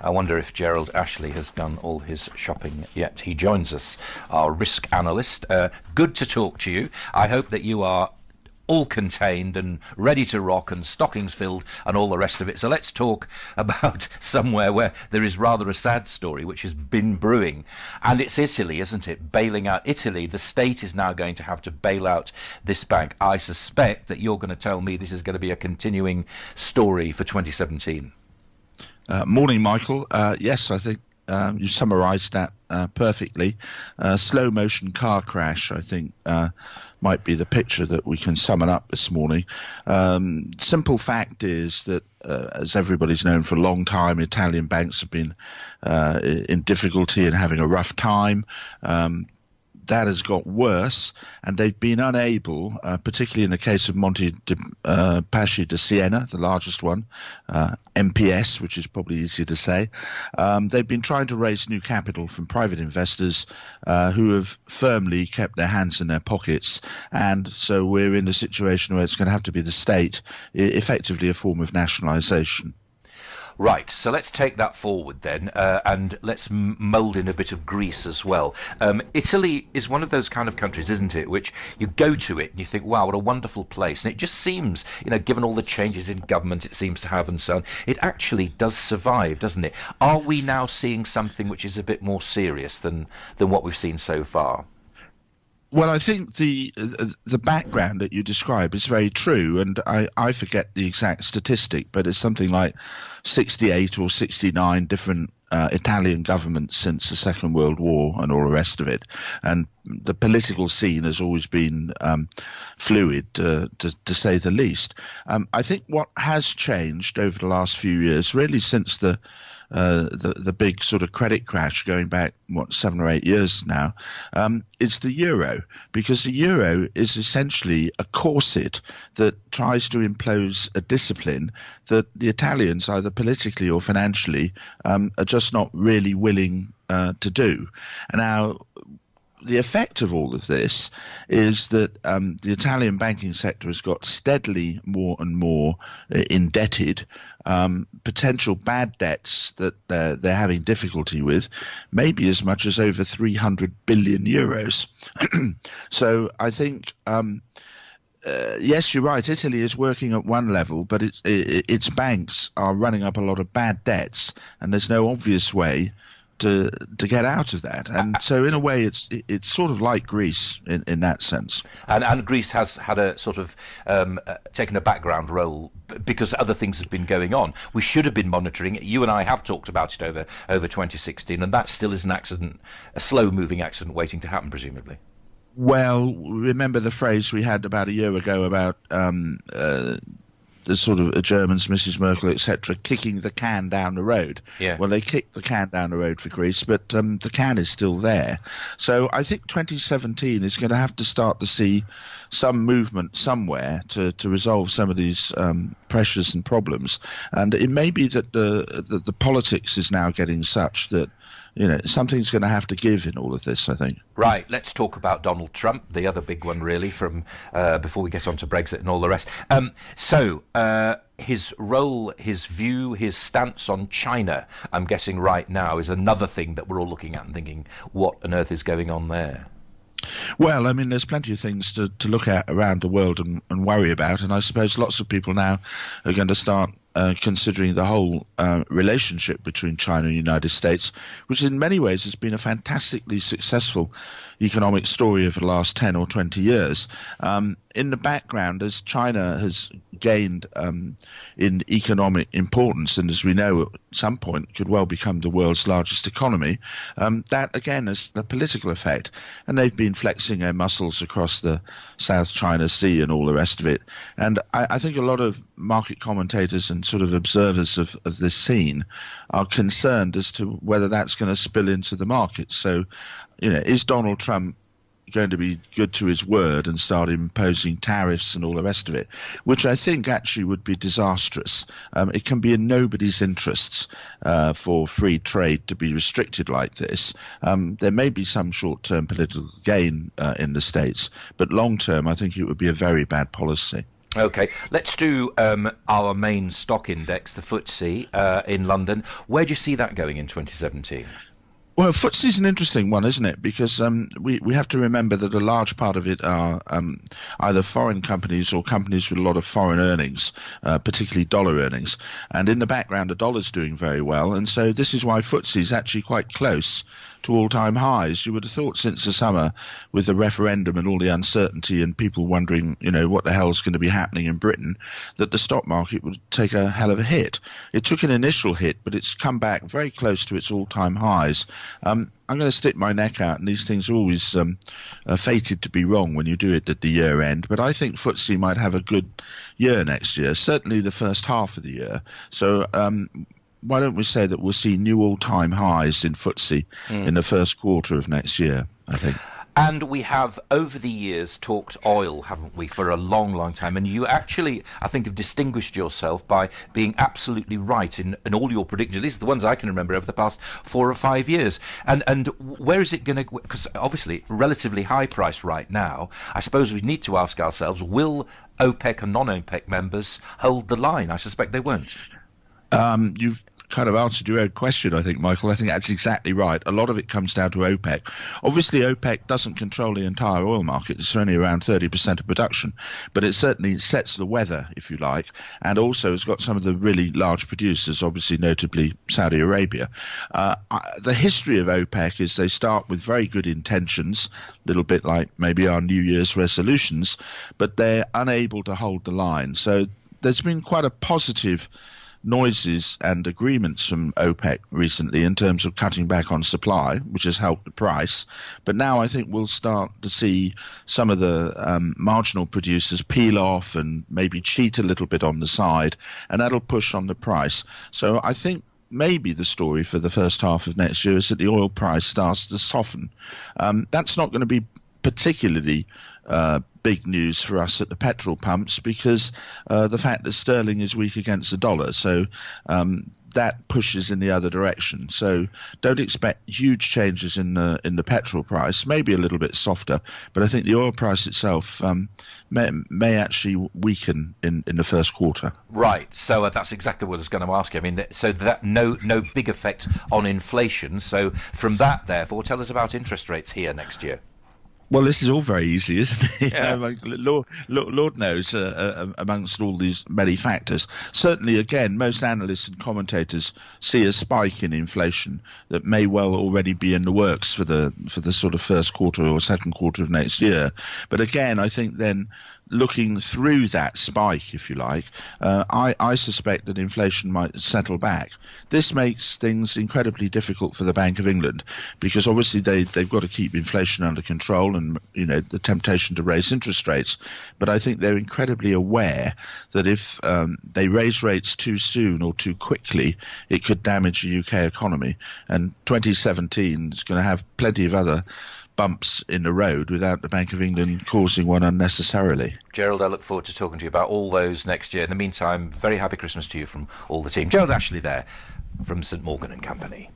I wonder if Gerald Ashley has done all his shopping yet. He joins us, our risk analyst. Good to talk to you. I hope that you are all contained and ready to rock and stockings filled and all the rest of it. So let's talk about somewhere where there is rather a sad story which has been brewing, and it's Italy, isn't it? Bailing out Italy. The state is now going to have to bail out this bank. I suspect that you're going to tell me this is going to be a continuing story for 2017. Morning, Michael. Yes, I think you summarised that perfectly. Slow motion car crash, I think, might be the picture that we can sum it up this morning. Simple fact is that, as everybody's known for a long time, Italian banks have been in difficulty and having a rough time. That has got worse, and they've been unable, particularly in the case of Monte Paschi di Siena, the largest one, MPS, which is probably easier to say. They've been trying to raise new capital from private investors who have firmly kept their hands in their pockets, and so we're in a situation where it's going to have to be the state, effectively a form of nationalisation. Right, so let's take that forward then, and let's mould in a bit of Greece as well. Italy is one of those kind of countries, isn't it, which you go to it and you think, wow, what a wonderful place. And it just seems, given all the changes in government it seems to have and so on, it actually does survive, doesn't it? Are we now seeing something which is a bit more serious than what we've seen so far? Well, I think the background that you describe is very true, and I forget the exact statistic, but it's something like 68 or 69 different Italian governments since the Second World War and all the rest of it. And the political scene has always been fluid, to say the least. I think what has changed over the last few years, really since the big sort of credit crash going back, 7 or 8 years now, it's the euro, because the euro is essentially a corset that tries to impose a discipline that the Italians, either politically or financially, are just not really willing to do. And now, the effect of all of this is that the Italian banking sector has got steadily more and more indebted. Potential bad debts that they're having difficulty with, maybe as much as over 300 billion euros. So I think, yes, you're right, Italy is working at one level, but its banks are running up a lot of bad debts, and there's no obvious way to get out of that. And so in a way it's sort of like Greece in that sense. And Greece has had a sort of taken a background role because other things have been going on. We should have been monitoring it. You and I have talked about it over 2016, and that still is an accident, a slow moving accident waiting to happen, presumably. Well, remember the phrase we had about a year ago about the sort of Germans, Mrs. Merkel, etc., kicking the can down the road. Yeah. Well, they kicked the can down the road for Greece, but the can is still there. So I think 2017 is going to have to start to see some movement somewhere to resolve some of these pressures and problems. And it may be that the politics is now getting such that something's going to have to give in all of this, I think. Right, let's talk about Donald Trump, the other big one, really, from before we get on to Brexit and all the rest. So his role, his view, his stance on China, I'm guessing right now, is another thing that we're all looking at and thinking, what on earth is going on there? Well, I mean, there's plenty of things to look at around the world and worry about, and I suppose lots of people now are going to start considering the whole relationship between China and the United States, which in many ways has been a fantastically successful economic story over the last 10 or 20 years. In the background, as China has gained in economic importance, and as we know at some point could well become the world's largest economy, that again has a political effect. And they've been flexing their muscles across the South China Sea and all the rest of it. And I think a lot of market commentators and sort of observers of this scene are concerned as to whether that's going to spill into the markets. So, is Donald Trump going to be good to his word and start imposing tariffs and all the rest of it, which I think actually would be disastrous. It can be in nobody's interests for free trade to be restricted like this. There may be some short-term political gain in the States, but long-term I think it would be a very bad policy. Okay, let's do our main stock index, the FTSE, in London. Where do you see that going in 2017? Well, FTSE is an interesting one, isn't it? Because we have to remember that a large part of it are either foreign companies or companies with a lot of foreign earnings, particularly dollar earnings. And in the background, the dollar's doing very well. And so this is why FTSE is actually quite close to all-time highs. You would have thought since the summer, with the referendum and all the uncertainty and people wondering, what the hell's going to be happening in Britain, that the stock market would take a hell of a hit. It took an initial hit, but it's come back very close to its all-time highs. I'm going to stick my neck out, and these things are always fated to be wrong when you do it at the year end. But I think FTSE might have a good year next year, certainly the first half of the year. So why don't we say that we'll see new all-time highs in FTSE in the first quarter of next year, I think. And we have, over the years, talked oil, haven't we, for a long, long time. And you actually, I think, have distinguished yourself by being absolutely right in all your predictions, at least the ones I can remember over the past 4 or 5 years. And where is it going to... Because obviously, relatively high price right now. I suppose we need to ask ourselves, will OPEC and non-OPEC members hold the line? I suspect they won't. You've kind of answered your own question, I think, Michael. I think that's exactly right. A lot of it comes down to OPEC. Obviously, OPEC doesn't control the entire oil market. It's only around 30% of production, but it certainly sets the weather, if you like, and also has got some of the really large producers, obviously notably Saudi Arabia. The history of OPEC is they start with very good intentions, a little bit like maybe our New Year's resolutions, but they're unable to hold the line. So there's been quite a positive noises and agreements from OPEC recently in terms of cutting back on supply, which has helped the price. But now I think we'll start to see some of the marginal producers peel off and maybe cheat a little bit on the side, and that'll push on the price. So I think maybe the story for the first half of next year is that the oil price starts to soften. That's not going to be particularly big news for us at the petrol pumps because the fact that sterling is weak against the dollar. So that pushes in the other direction. So don't expect huge changes in the petrol price, maybe a little bit softer. But I think the oil price itself may actually weaken in the first quarter. Right. So that's exactly what I was going to ask you. I mean, so that no big effect on inflation. So from that, therefore, tell us about interest rates here next year. Well, this is all very easy, isn't it? Yeah. Lord knows, amongst all these many factors. Certainly, again, most analysts and commentators see a spike in inflation that may well already be in the works for the sort of first quarter or second quarter of next year. But again, I think then looking through that spike, if you like, I suspect that inflation might settle back. This makes things incredibly difficult for the Bank of England because obviously they've got to keep inflation under control and, the temptation to raise interest rates. But I think they're incredibly aware that if they raise rates too soon or too quickly, it could damage the UK economy. And 2017 is going to have plenty of other bumps in the road without the Bank of England causing one unnecessarily. Gerald, I look forward to talking to you about all those next year. In the meantime, very happy Christmas to you from all the team. Gerald Ashley there from St Morgan and Company.